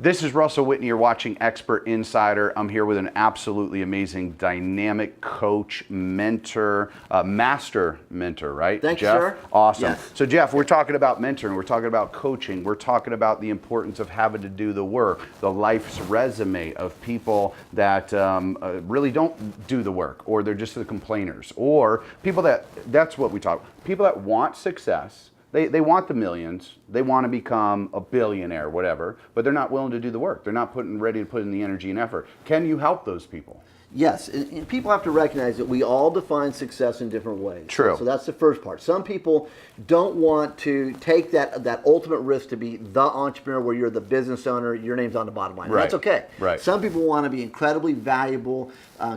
This is Russell Whitney. You're watching Expert Insider. I'm here with an absolutely amazing, dynamic coach, mentor, master mentor, right? Thanks, Jeff? sir. Awesome. Yes. So, Jeff, we're talking about mentoring. We're talking about coaching. We're talking about the importance of having to do the work, the life's resume of people that really don't do the work, or they're just the complainers, or people that's what we talk about. People that want success. They want the millions, they want to become a billionaire, whatever, but they're not willing to do the work. They're not ready to put in the energy and effort. Can you help those people? Yes, and people have to recognize that we all define success in different ways. True. So that's the first part. Some people don't want to take that ultimate risk to be the entrepreneur where you're the business owner, your name's on the bottom line. Right. That's okay. Right. Some people want to be incredibly valuable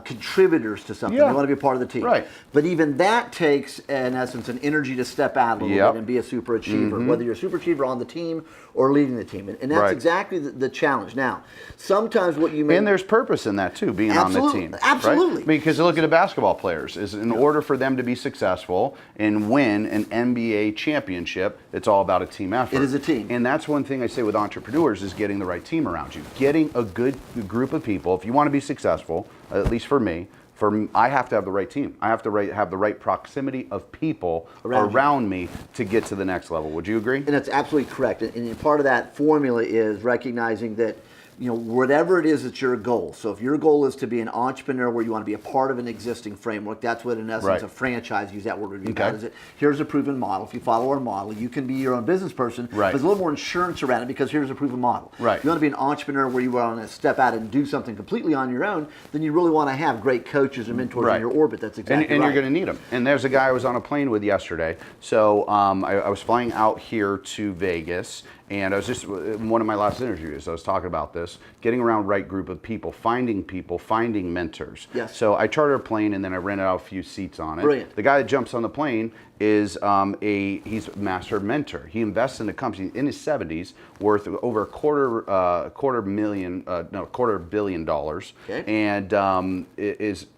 contributors to something. Yeah. They want to be a part of the team. Right. But even that takes, in essence, an energy to step out a little bit and be a super achiever, whether you're a super achiever on the team or leading the team. And that's exactly the challenge. Now, sometimes what you may... And there's purpose in that too, being on the team. Absolutely. Right? Because look at the basketball players. In order for them to be successful and win an NBA championship, it's all about a team effort. It is a team. And that's one thing I say with entrepreneurs is getting the right team around you. Getting a good group of people. If you want to be successful, at least for me, I have to have the right team. I have to have the right proximity of people around me to get to the next level. Would you agree? And that's absolutely correct. And part of that formula is recognizing that, whatever it is that's your goal. So if your goal is to be an entrepreneur where you want to be a part of an existing framework, that's what in essence a franchise, use that word would be about. Is it, here's a proven model. If you follow our model, you can be your own business person. But there's a little more insurance around it because here's a proven model. You want to be an entrepreneur where you want to step out and do something completely on your own, then you really want to have great coaches and mentors in your orbit. That's exactly and you're going to need them. And there's a guy I was on a plane with yesterday. So I was flying out here to Vegas. And I was just, in one of my last interviews, I was talking about this, getting around right group of people, finding mentors. Yes. So I chartered a plane and then I rented out a few seats on it. Brilliant. The guy that jumps on the plane is he's a master mentor. He invests in a company in his 70s worth over $250 million, and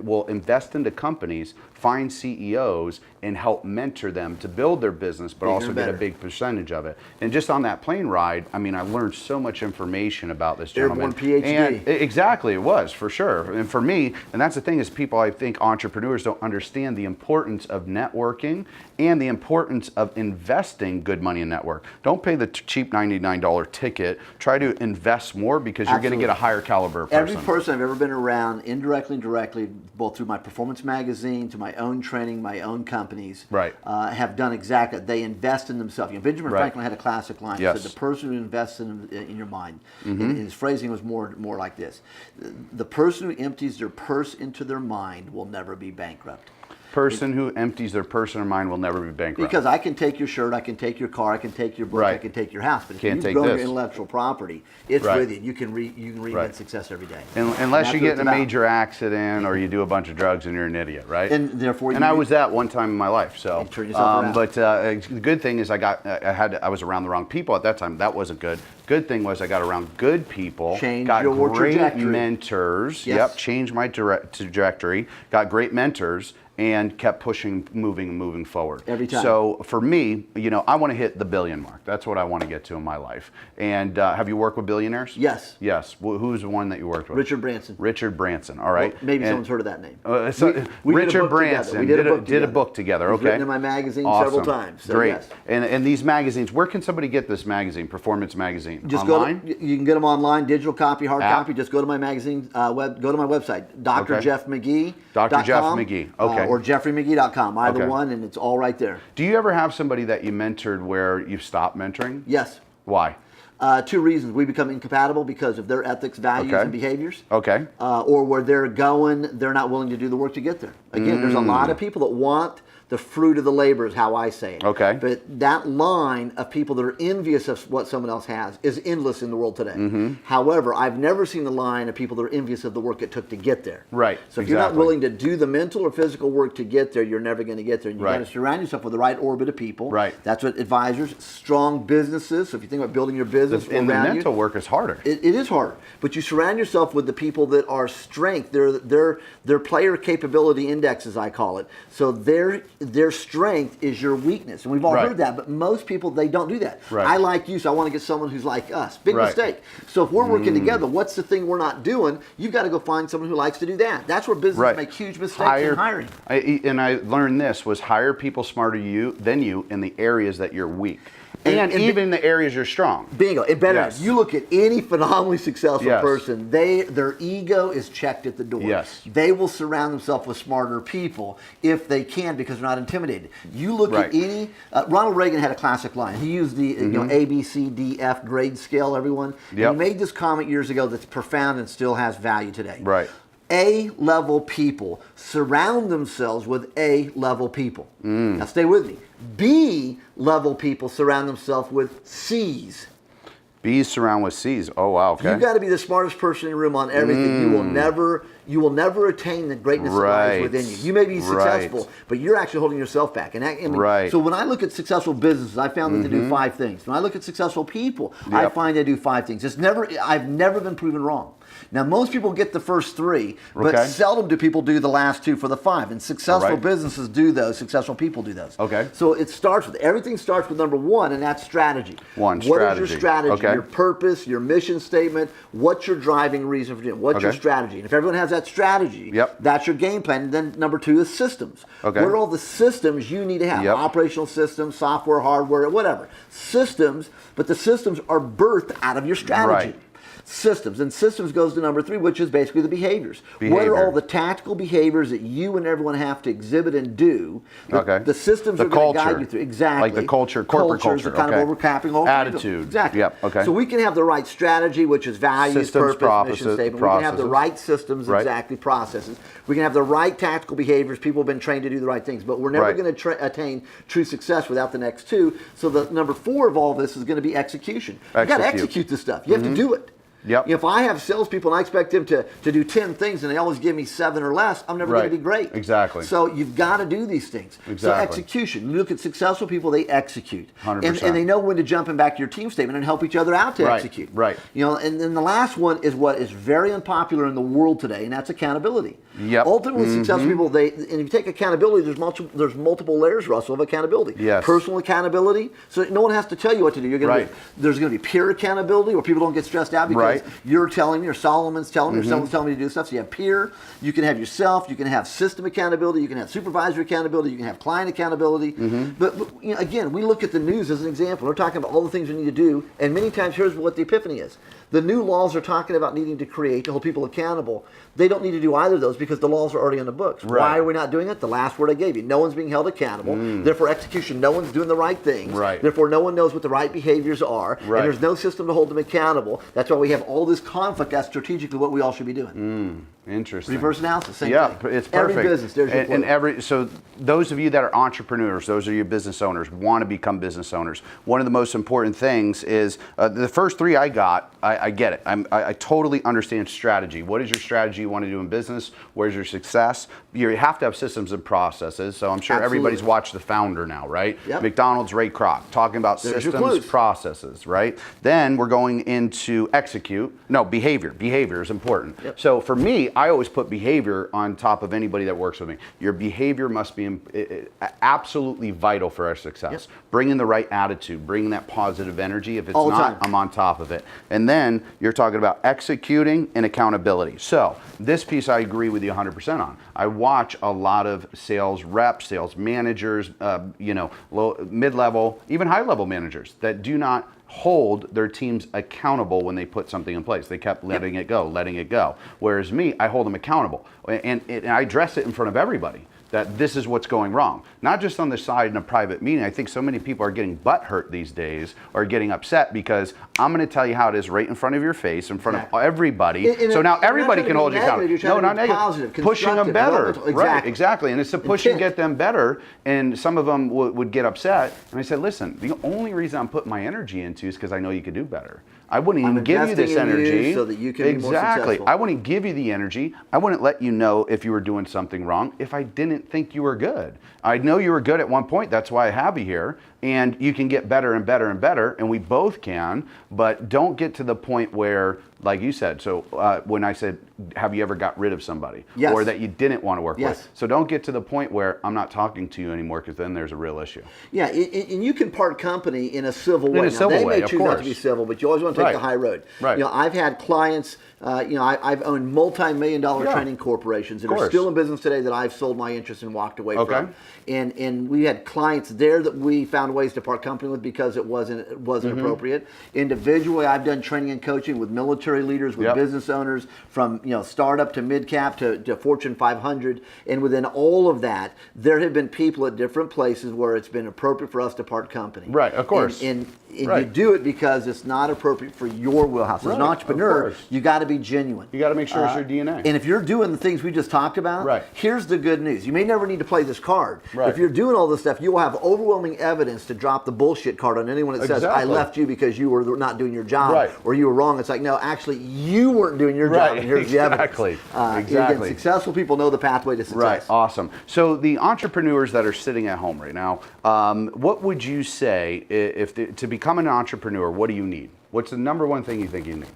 will invest into companies, find CEOs, and help mentor them to build their business, but also get a big percentage of it. And just on that plane ride, I mean, I learned so much information about this gentleman. Airborne PhD. And exactly, it was, for sure. And for me, and that's the thing is people, I think entrepreneurs don't understand the importance of networking and the importance of investing good money in network. Don't pay the cheap $99 ticket. Try to invest more because you're going to get a higher caliber person. Every person I've ever been around, indirectly and directly, both through my performance magazine, to my own training, my own companies, have done exactly that. They invest in themselves. Benjamin Franklin had a classic line. He said, the person who invests in your mind. And his phrasing was more like this. The person who empties their purse into their mind will never be bankrupt. Person who empties their purse or mind will never be bankrupt. Because I can take your shirt, I can take your car, I can take your book, I can take your house. But if you've grown your intellectual property, it's with you. You can reinvent success every day. Unless you get in a major accident or you do a bunch of drugs and you're an idiot, right? And therefore, I was that one time in my life. So, but the good thing is I was around the wrong people at that time. That wasn't good. Good thing was I got around good people, got great mentors. Yep, changed my trajectory. Got great mentors. And kept pushing, moving forward. Every time. So for me, I want to hit the billion mark. That's what I want to get to in my life. And have you worked with billionaires? Yes. Yes. Who's the one that you worked with? Richard Branson. Richard Branson. All right. Well, maybe someone's heard of that name. Richard Branson. We did a book together. It's written in my magazine several times. So great. Yes. And these magazines, where can somebody get this magazine, Performance Magazine? Just online? You can get them online, digital copy, hard copy. Just go to my magazine. Go to my website, Dr. Jeff Magee. Dr. Jeff Magee. Okay. Or JeffreyMagee.com. Either one, and it's all right there. Do you ever have somebody that you mentored where you've stopped mentoring? Yes. Why? Two reasons. We become incompatible because of their ethics, values, and behaviors. Okay. Or where they're going, they're not willing to do the work to get there. Again, there's a lot of people that want the fruit of the labor is how I say it. Okay. But that line of people that are envious of what someone else has is endless in the world today. However, I've never seen the line of people that are envious of the work it took to get there. Right. So if you're not willing to do the mental or physical work to get there, you're never going to get there. And you got to surround yourself with the right orbit of people. Right. That's what advisors, strong businesses. So if you think about building your business, and the mental work is harder. It is harder, but you surround yourself with the people that are strength. They're player capability indexes, I call it. So they're their strength is your weakness. And we've all heard that, but most people, they don't do that. Right. I like you, so I want to get someone who's like us. Big Right. mistake. So if we're working together, what's the thing we're not doing? You've got to go find someone who likes to do that. That's where businesses make huge mistakes in hiring. I learned this was hire people smarter than you in the areas that you're weak. And even the areas you're strong. Bingo. It better. Yes. You look at any phenomenally successful Yes. person, their ego is checked at the door. Yes. They will surround themselves with smarter people if they can because they're not intimidated. You look at any, Ronald Reagan had a classic line. He used the A, B, C, D, F grade scale, everyone. Yep. And he made this comment years ago that's profound and still has value today. Right. A-level people surround themselves with A-level people. Now stay with me. B-level people surround themselves with C's. B's surround with C's. Oh wow. Okay. You've got to be the smartest person in the room on everything. You will never attain the greatness that lies within you. You may be successful, but you're actually holding yourself back. And so when I look at successful businesses, I found that they do 5 things. When I look at successful people, I find they do 5 things. I've never been proven wrong. Now, most people get the first 3, but seldom do people do the last 2 for the 5. And successful businesses do those. Successful people do those. Okay. So everything starts with number 1, and that's strategy. What is your strategy? Your purpose, your mission statement, what's your driving reason for doing it? What's your strategy? And if everyone has that strategy, that's your game plan. And then number 2 is systems. What are all the systems you need to have? Operational systems, software, hardware, whatever. Systems, but the systems are birthed out of your strategy. Right. Systems. And systems goes to number 3, which is basically the behaviors. What are all the tactical behaviors that you and everyone have to exhibit and do? The systems are going to guide you through. Exactly. Like the culture, corporate culture. Is kind of overcapping all attitude. Exactly. Yep. Okay. So we can have the right strategy, which is values, systems, purpose, mission statement. We can have the right systems, exactly, processes. We can have the right tactical behaviors. People have been trained to do the right things. But we're never going to attain true success without the next 2. So the number 4 of all this is going to be execution. You got to execute this stuff. You have to do it. Yep. If I have salespeople and I expect them to do 10 things and they always give me 7 or less, I'm never going to be great. Exactly. So you've got to do these things. Exactly. So execution. You look at successful people, they execute. 100%. And they know when to jump in back to your team statement and help each other out to execute. Right. And then the last one is what is very unpopular in the world today, and that's accountability. Yep. Ultimately, successful people, and if you take accountability, there's multiple layers, Russell, of accountability. Yes. Personal accountability, so no one has to tell you what to do. There's going to be peer accountability, where people don't get stressed out because you're telling me, or Solomon's telling me, or someone's telling me to do stuff. So you have peer, you can have yourself, you can have system accountability, you can have supervisor accountability, you can have client accountability. But again, we look at the news as an example. We're talking about all the things we need to do, and many times here's what the epiphany is. The new laws are talking about needing to create to hold people accountable. They don't need to do either of those because the laws are already on the books. Why are we not doing it? The last word I gave you. No one's being held accountable. Therefore, execution, no one's doing the right things. Therefore, no one knows what the right behaviors are. And there's no system to hold them accountable. That's why we have all this conflict. That's strategically what we all should be doing. Interesting. Reverse analysis, same thing. It's perfect. Every business, there's your so those of you that are entrepreneurs, those are your business owners, want to become business owners. One of the most important things is the first 3 I got. I get it. I totally understand strategy. What is your strategy you want to do in business? Where's your success? You have to have systems and processes. So I'm sure everybody's watched The Founder now, right? McDonald's, Ray Kroc, talking about systems, processes, right? Then we're going into behavior. Behavior is important. So for me, I always put behavior on top of anybody that works with me. Your behavior must be absolutely vital for our success. Bringing the right attitude, bringing that positive energy. If it's not, I'm on top of it. And then you're talking about executing and accountability. So this piece I agree with you 100% on. I watch a lot of sales reps, sales managers, low, mid-level, even high-level managers that do not hold their teams accountable when they put something in place. They kept letting it go. Whereas me, I hold them accountable. And I address it in front of everybody. That this is what's going wrong. Not just on the side in a private meeting. I think so many people are getting butthurt these days or getting upset because I'm going to tell you how it is right in front of your face, in front of everybody. So now everybody can hold you accountable. No, not negative. Positive, pushing them better. Exactly. Right, exactly. And it's to push and get them better. And some of them would get upset. And I said, listen, the only reason I'm putting my energy into is because I know you could do better. I wouldn't even give you this energy so that you can be more successful. I wouldn't give you the energy. I wouldn't let you know if you were doing something wrong if I didn't think you were good. I know you were good at one point. That's why I have you here. And you can get better and better and better, and we both can. But don't get to the point where like you said. So when I said, have you ever got rid of somebody? Yes. Or that you didn't want to work Yes. with? So don't get to the point where I'm not talking to you anymore, because then there's a real issue. Yeah, and you can part company in a civil way. In a Now, civil they way, may of choose not to course. be civil, but you always want to take Right. the high road. Right. You know, I've had clients, I've owned multi-million-dollar Yeah. training corporations that Of are course. still in business today that I've sold my interest and walked away Okay. from. And we had clients there that we found ways to part company with because it wasn't appropriate. Individually, I've done training and coaching with military leaders, with Yep. business owners, from startup to mid-cap to Fortune 500. And within all of that, there have been people at different places where it's been appropriate for us to part company. Right, of course. And Right. you do it because it's not appropriate for your wheelhouse. As Right, an of entrepreneur, course. you got to be genuine. You got to make sure it's your DNA. And if you're doing the things we just talked about, Right. here's the good news. You may never need to play this card. Right. If you're doing all this stuff, you will have overwhelming evidence to drop the bullshit card on anyone that says, I Exactly. left you because you were not doing your job, Right. or you were wrong. It's like, no, actually, you weren't doing your job, Right. and here's the evidence. Exactly. Again, successful people know the pathway to success. Right, awesome. So the entrepreneurs that are sitting at home right now, what would you say to become an entrepreneur? What do you need? What's the number one thing you think you need?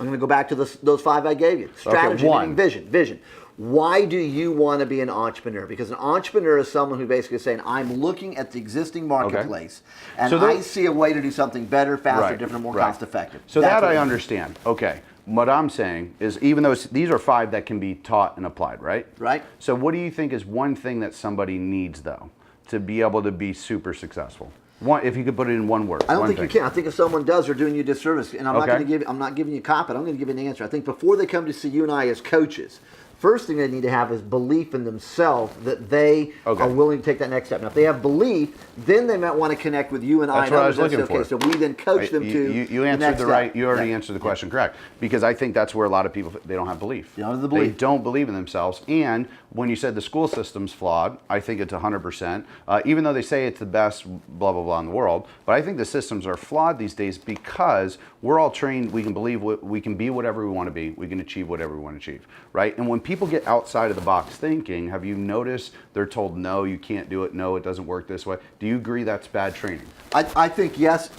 I'm going to go back to those 5 I gave you. Strategy, one. meaning vision. Why do you want to be an entrepreneur? Because an entrepreneur is someone who basically is saying, I'm looking at the existing marketplace, and So I see a way to do something better, faster, Right, different, more right. cost effective. So That's that what I it is. understand. Okay. What I'm saying is, even though these are 5 that can be taught and applied, right? Right. So what do you think is one thing that somebody needs, though, to be able to be super successful? One, if you could put it in one word. I don't one think you thing. can. I think if someone does, they're doing you a disservice. And I'm not Okay. going to give. I'm not giving you a cop, but I'm going to give you an answer. I think before they come to see you and I as coaches, first thing they need to have is belief in themselves that they Okay. are willing to take that next step. Now, if they have belief, then they might want to connect with you and That's I. what I was and others. looking Okay, for. so we then coach them You to you the answered next the step. right. You already Yeah. answered the question correct, because I think that's where a lot of people, they don't have belief. They don't have the They belief. don't believe in themselves. And when you said the school system's flawed, I think it's 100%. Even though they say it's the best, blah blah blah in the world, but I think the systems are flawed these days because we're all trained. We can believe we can be whatever we want to be. We can achieve whatever we want to achieve, right? And when people get outside of the box thinking, have you noticed they're told no, you can't do it. No, it doesn't work this way. Do you agree that's bad training? I think yes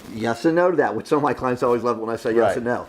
and no to that, which some of my clients always love when I say yes Right. and no.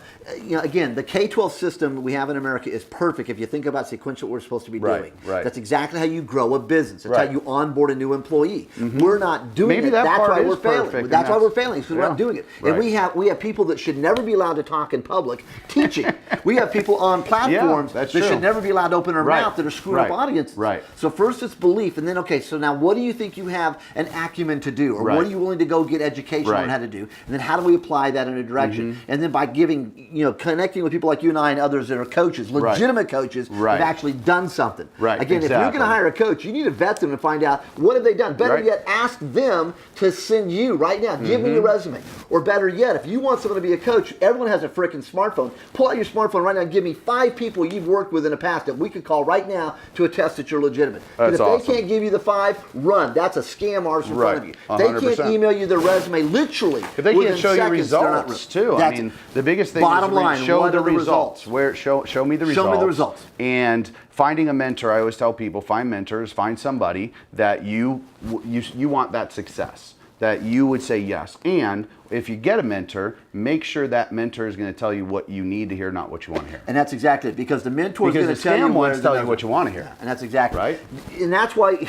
Again, the K-12 system we have in America is perfect if you think about sequentially what we're supposed to be Right, doing. right. That's exactly how you grow a business. That's Right. how you onboard a new employee. We're not doing Maybe it. that That's part why is we're failing. perfect, and That's why that's- we're failing, because we're yeah. not doing it. Right. And we have people that should never be allowed to talk in public teaching. We have people on platforms that's that true. should never be allowed to open their Right, mouth that are screwing right, up audiences. right. So first it's belief, and then okay, so now what do you think you have an acumen to do, or Right. what are you willing to go get education Right. on how to do, and then how do we apply that in a direction, and then by giving, connecting with people like you and I and others that are coaches, legitimate coaches, Right. have actually done something. Right, Again, if you're exactly. going to hire a coach, you need to vet them and find out what have they done. Better Right. yet, ask them to send you right now. Give me your resume. Or better yet, if you want someone to be a coach, everyone has a freaking smartphone. Pull out your smartphone right now and give me 5 people you've worked with in the past that we could call right now to attest that you're legitimate. And That's if awesome. they can't give you the 5, run. That's a scam artist in front of you. Right. They 100%. can't email you their resume literally. If they within can't show you seconds, they're not results too, I That's mean, the biggest thing bottom is line, show what the are the results. results? Where show me the results. Show me the results. And finding a mentor, I always tell people, find mentors, find somebody that you want that success, that you would say yes. And if you get a mentor, make sure that mentor is going to tell you what you need to hear, not what you want to hear. And that's exactly it, because the mentor is Because going the to tell you scam ones tell you where what you want to hear. And that's exactly Right? And that's why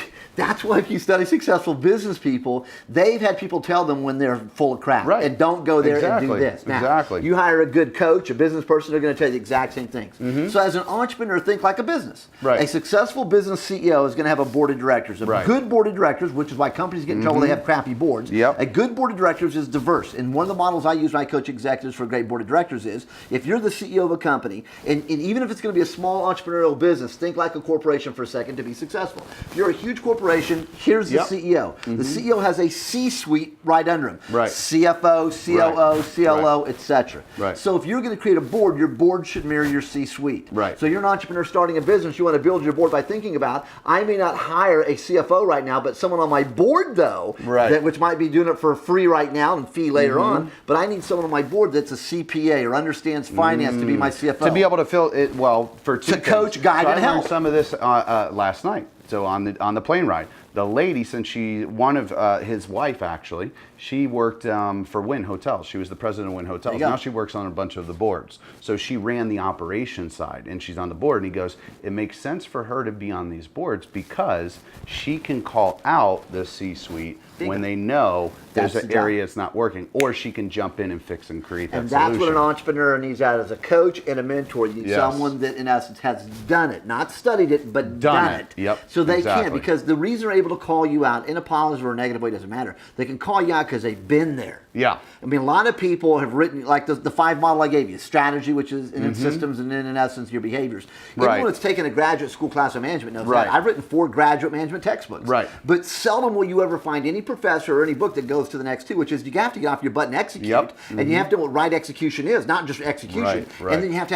if you study successful business people, they've had people tell them when they're full of crap. Right. And don't go there and Exactly. do this. Now, Exactly. you hire a good coach, a business person, they're going to tell you the exact same things. So as an entrepreneur, think like a business. Right. A successful business CEO is going to have a board of directors. A Right. good board of directors, which is why companies get in trouble, they have crappy boards. Yep. A good board of directors is diverse. And one of the models I use when I coach executives for a great board of directors is, if you're the CEO of a company, and even if it's going to be a small entrepreneurial business, think like a corporation for a second to be successful. If you're a huge corporation, here's the Yep. CEO. The CEO has a C-suite right under him. Right. CFO, COO, CLO, etc. Right. So if you're going to create a board, your board should mirror your C-suite. Right. So you're an entrepreneur starting a business, you want to build your board by thinking about, I may not hire a CFO right now, but someone on my board though, Right. which might be doing it for free right now and fee later on, but I need someone on my board that's a CPA or understands finance to be my CFO. To be able to fill it, well, for two To coach, things. guide, so and I learned help. some of this last night. So on the plane ride. The lady, since one of his wife actually, she worked for Wynn Hotels. She was the president of Wynn Hotels. Now she works on a bunch of the boards. So she ran the operation side, and she's on the board. And he goes, it makes sense for her to be on these boards because she can call out the C-suite when they know there's an area that's not working, or she can jump in and fix and create that solution. And that's what an entrepreneur needs out as a coach and a mentor. You need someone that, in essence, has done it, not studied it, but done it. Yep. So they can, because the reason they're able to call you out in a positive or a negative way doesn't matter. They can call you out because they've been there. Yeah. I mean, a lot of people have written, like the 5 model I gave you, strategy, which is in systems, and then in essence your behaviors. Anyone that's taken a graduate school class of management knows that. I've written 4 graduate management textbooks. But seldom will you ever find any professor or any book that goes to the next 2, which is you have to get off your butt and execute, and you have to know what right execution is, not just execution. And then you have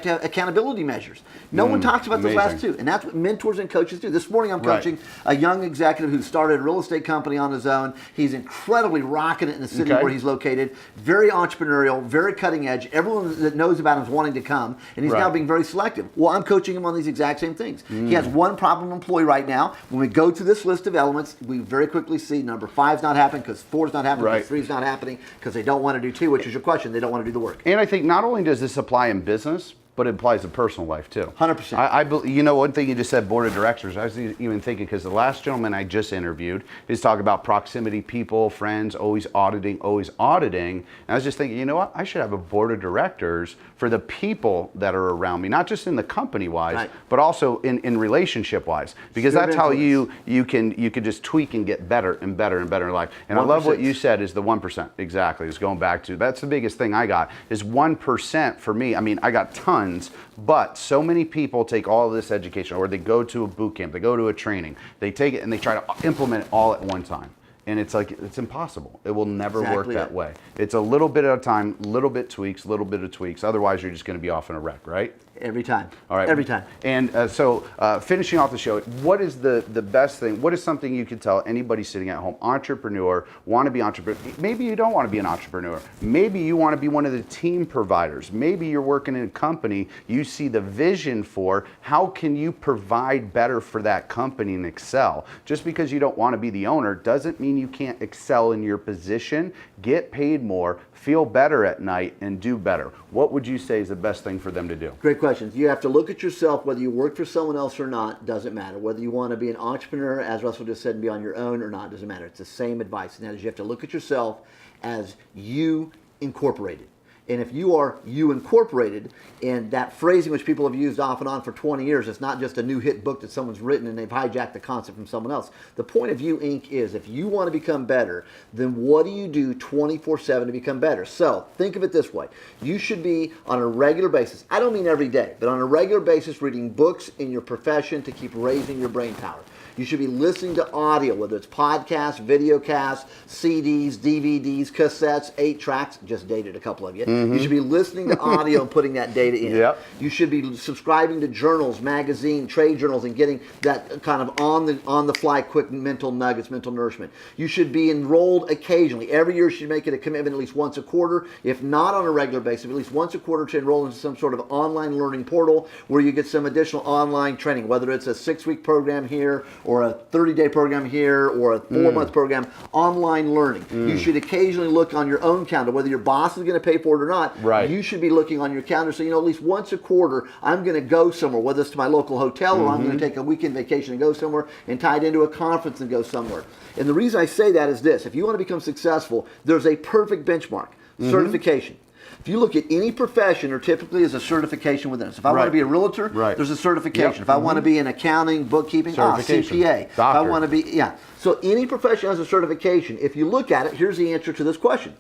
to have accountability measures. No one talks about those last 2, and that's what mentors and coaches do. This morning I'm coaching a young executive who started a real estate company on his own. He's incredibly rocking it in the city where he's located. Very entrepreneurial, very cutting edge. Everyone that knows about him is wanting to come, and he's now being very selective. Well, I'm coaching him on these exact same things. He has one problem employee right now. When we go through this list of elements, we very quickly see number 5's not happening because 4's not happening, because 3's not happening because they don't want to do 2, which is your question. They don't want to do the work. And I think not only does this apply in business, but it applies to personal life too. 100%. You know, one thing you just said, board of directors, I was even thinking, because the last gentleman I just interviewed is talking about proximity, people, friends, always auditing. And I was just thinking, you know what? I should have a board of directors for the people that are around me, not just in the company wise, but also in relationship wise, because that's how you can just tweak and get better and better and better in life. And 1%. I love what you said is the 1%. Exactly. It's going back to, that's the biggest thing I got is 1% for me. I mean, I got tons, but so many people take all of this education, or they go to a boot camp, they go to a training, they take it and they try to implement it all at one time. And it's like, it's impossible. It will never work that way. It's a little bit at a time, little bit tweaks, little bit of tweaks. Otherwise, you're just going to be off in a wreck, right? Every time. All right. Every time. And so finishing off the show, what is the best thing? What is something you could tell anybody sitting at home, entrepreneur, want to be entrepreneur? Maybe you don't want to be an entrepreneur. Maybe you want to be one of the team providers. Maybe you're working in a company, you see the vision for how can you provide better for that company and excel. Just because you don't want to be the owner doesn't mean you can't excel in your position, get paid more, feel better at night, and do better. What would you say is the best thing for them to do? Great questions. You have to look at yourself, whether you work for someone else or not, doesn't matter. Whether you want to be an entrepreneur, as Russell just said, and be on your own or not, doesn't matter. It's the same advice. And that is you have to look at yourself as you incorporated. And if you are you incorporated, and that phrasing which people have used off and on for 20 years, it's not just a new hit book that someone's written and they've hijacked the concept from someone else. The point of You Inc. is if you want to become better, then what do you do 24/7 to become better? So think of it this way. You should be on a regular basis, I don't mean every day, but on a regular basis reading books in your profession to keep raising your brain power. You should be listening to audio, whether it's podcasts, videocasts, CDs, DVDs, cassettes, 8 tracks, just dated a couple of you. You should be listening to audio and putting that data in. You should be subscribing to journals, magazines, trade journals, and getting that kind of on the fly quick mental nuggets, mental nourishment. You should be enrolled occasionally. Every year you should make it a commitment at least once a quarter, if not on a regular basis, at least once a quarter to enroll into some sort of online learning portal where you get some additional online training, whether it's a 6-week program here or a 30-day program here or a 4-month program, online learning. You should occasionally look on your own calendar, whether your boss is going to pay for it or not. You should be looking on your calendar so you know at least once a quarter I'm going to go somewhere, whether it's to my local hotel or I'm going to take a weekend vacation and go somewhere and tie it into a conference and go somewhere. And the reason I say that is this. If you want to become successful, there's a perfect benchmark, certification. If you look at any profession, there typically is a certification within it. So if I want to be a realtor, there's a certification. If I want to be in accounting, bookkeeping, CPA. If I want to be, So any profession has a certification. If you look at it, here's the answer to this question.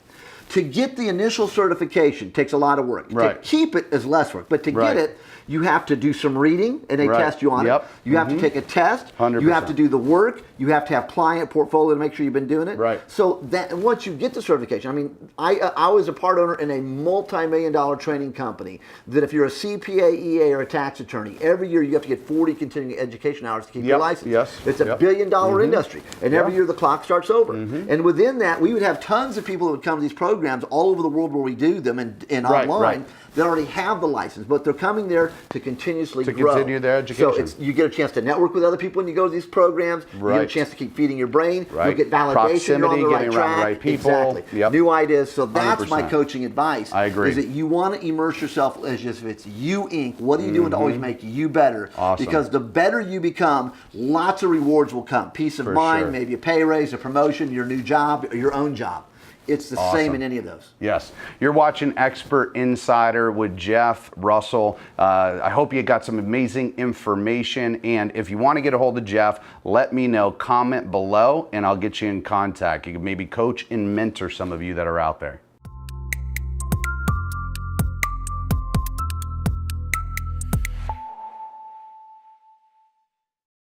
To get the initial certification takes a lot of work. To keep it is less work. But to get it, you have to do some reading, and they test you on it. You have to take a test. 100%. You have to do the work. You have to have client portfolio to make sure you've been doing it. So that once you get the certification, I mean, I was a part owner in a multi-million-dollar training company that if you're a CPA, EA, or a tax attorney, every year you have to get 40 continuing education hours to keep your license. It's a billion-dollar industry, and every year the clock starts over. And within that, we would have tons of people that would come to these programs all over the world where we do them and online that already have the license, but they're coming there to continuously to grow. continue their education. So you get a chance to network with other people when you go to these programs. Right. You get a chance to keep feeding your brain. Right. You'll get validation. Proximity, you're on the getting right around the track. right people. Exactly. Yep. New ideas. So that's my 100%. coaching advice. I agree. Is that you want to immerse yourself as if it's you, Inc. What are you doing to always make you better? Awesome. Because the better you become, lots of rewards will come. Peace of For mind, sure. maybe a pay raise, a promotion, your new job, or your own job. It's the same in any of those. Yes. You're watching Expert Insider with Jeff Russell. I hope you got some amazing information. And if you want to get a hold of Jeff, let me know. Comment below, and I'll get you in contact. You can maybe coach and mentor some of you that are out there.